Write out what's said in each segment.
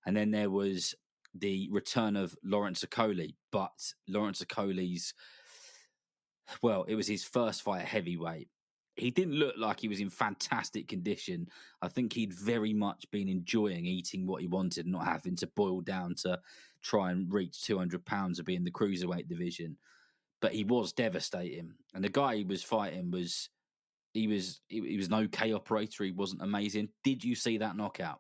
And then there was the return of Lawrence Okolie, but Lawrence Okolie's, well, it was his first fight at heavyweight. He didn't look like he was in fantastic condition. I think he'd very much been enjoying eating what he wanted, not having to boil down to try and reach 200 pounds of being the cruiserweight division. But he was devastating. And the guy he was fighting was he was an okay operator. He wasn't amazing. Did you see that knockout?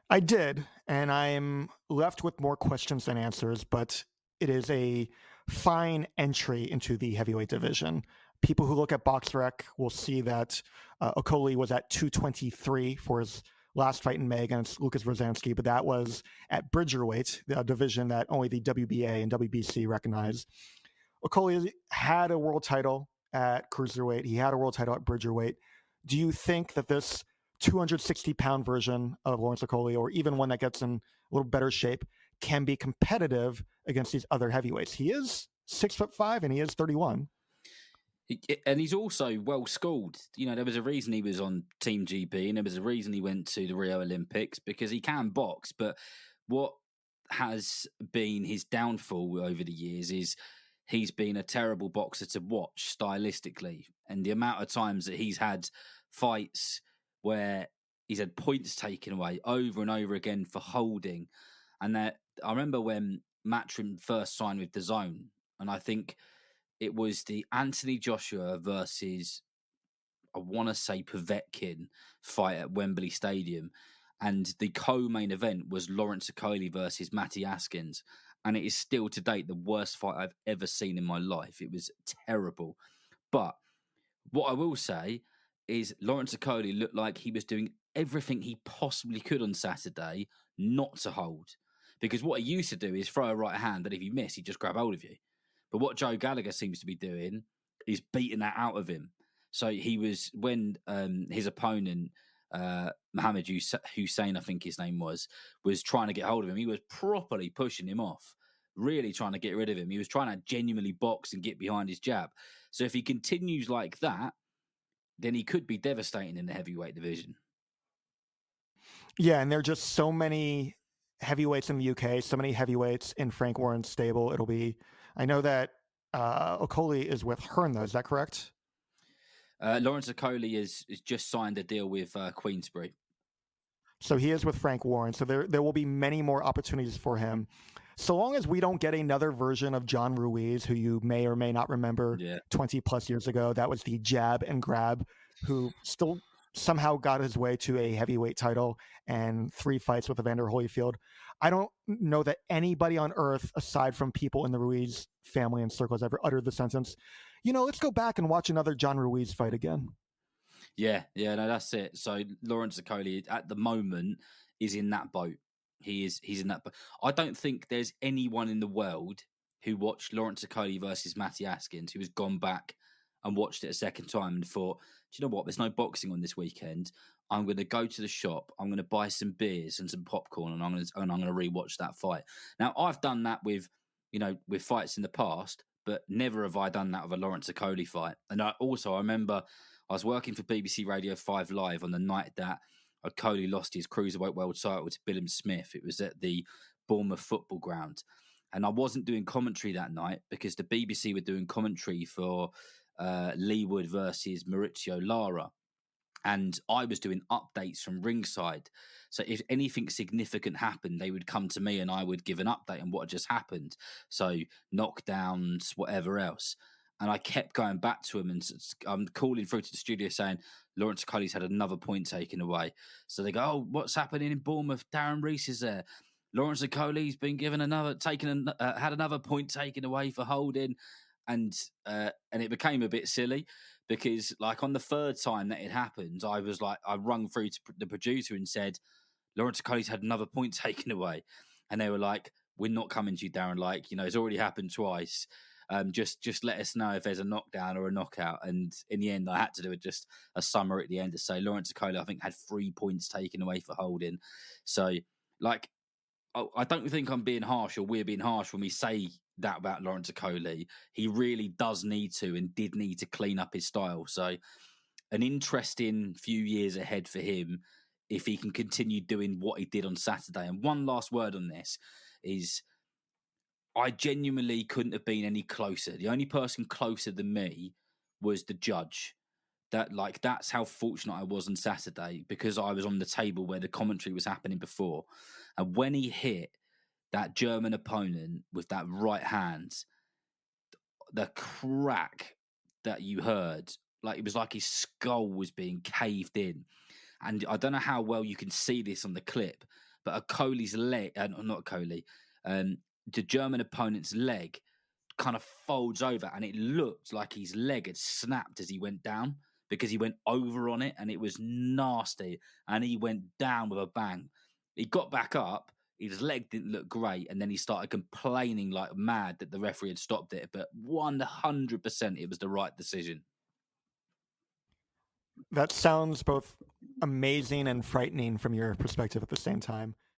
I did, and I'm left with more questions than answers, but it is a fine entry into the heavyweight division. People who look at BoxRec will see that Okolie was at 223 for his last fight in May against Lucas Rozansky, but that was at Bridgerweight, the division that only the WBA and WBC recognize. Okolie had a world title at Cruiserweight. He had a world title at Bridgerweight. Do you think that this 260-pound version of Lawrence Okolie, or even one that gets in a little better shape, can be competitive against these other heavyweights? He is 6'5" and he is 31. And he's also well schooled. You know, there was a reason he was on Team GB, and there was a reason he went to the Rio Olympics, because he can box. But what has been his downfall over the years is he's been a terrible boxer to watch stylistically. And the amount of times that he's had fights where he's had points taken away over and over again for holding. And that, I remember when Matchroom first signed with DAZN, and I think it was the Anthony Joshua versus, I want to say, Povetkin fight at Wembley Stadium. And the co-main event was Lawrence Okolie versus Matty Askins. And it is still to date the worst fight I've ever seen in my life. It was terrible. But what I will say is Lawrence Okolie looked like he was doing everything he possibly could on Saturday not to hold. Because what he used to do is throw a right hand that if you miss, he'd just grab hold of you. But what Joe Gallagher seems to be doing is beating that out of him. So he was, when his opponent, Mohammed Hussein, I think his name was trying to get hold of him, he was properly pushing him off, really trying to get rid of him. He was trying to genuinely box and get behind his jab. So if he continues like that, then he could be devastating in the heavyweight division. Yeah, and there are just so many heavyweights in the UK, so many heavyweights in Frank Warren's stable. It'll be, I know that Okolie is with Hearn, though. Is that correct? Lawrence Okolie is just signed a deal with Queensbury. So he is with Frank Warren. So there will be many more opportunities for him. So long as we don't get another version of John Ruiz, who you may or may not remember 20 plus years ago, that was the jab and grab, who still somehow got his way to a heavyweight title and 3 fights with Evander Holyfield. I don't know that anybody on earth, aside from people in the Ruiz family and circles, ever uttered the sentence, let's go back and watch another John Ruiz fight again. Yeah, no, that's it. So Lawrence Okolie at the moment is in that boat. He's in that boat. I don't think there's anyone in the world who watched Lawrence Okolie versus Matty Askins who has gone back and watched it a second time and thought, do you know what? There's no boxing on this weekend. I'm going to go to the shop. I'm going to buy some beers and some popcorn, and I'm going to rewatch that fight. Now, I've done that with fights in the past, but never have I done that with a Lawrence Okolie fight. And I remember I was working for BBC Radio 5 Live on the night that Okolie lost his Cruiserweight World title to Billum Smith. It was at the Bournemouth Football Ground. And I wasn't doing commentary that night because the BBC were doing commentary for Lee Wood versus Maurizio Lara. And I was doing updates from ringside. So if anything significant happened, they would come to me and I would give an update on what had just happened. So knockdowns, whatever else. And I kept going back to him, and I'm calling through to the studio saying, Lawrence Okolie's had another point taken away. So they go, oh, what's happening in Bournemouth? Darren Rees is there. Lawrence Okolie's been given had another point taken away for holding. And it became a bit silly because, like, on the third time that it happened, I rung through to the producer and said, Lawrence Okolie's had another point taken away. And they were like, we're not coming to you, Darren. Like, it's already happened twice. Just let us know if there's a knockdown or a knockout. And in the end, I had to do just a summary at the end to say Lawrence Okolie, I think, had 3 points taken away for holding. So, like, I don't think I'm being harsh, or we're being harsh when we say that about Lawrence Okolie. He really does need to and did need to clean up his style. So, an interesting few years ahead for him if he can continue doing what he did on Saturday. And one last word on this is I genuinely couldn't have been any closer. The only person closer than me was the judge. That's how fortunate I was on Saturday, because I was on the table where the commentary was happening before. And when he hit that German opponent with that right hand, the crack that you heard, like it was like his skull was being caved in. And I don't know how well you can see this on the clip, but Okolie's leg, not Okolie, the German opponent's leg kind of folds over, and it looked like his leg had snapped as he went down, because he went over on it, and it was nasty, and he went down with a bang. He got back up, his leg didn't look great, and then he started complaining like mad that the referee had stopped it, but 100% it was the right decision. That sounds both amazing and frightening from your perspective at the same time.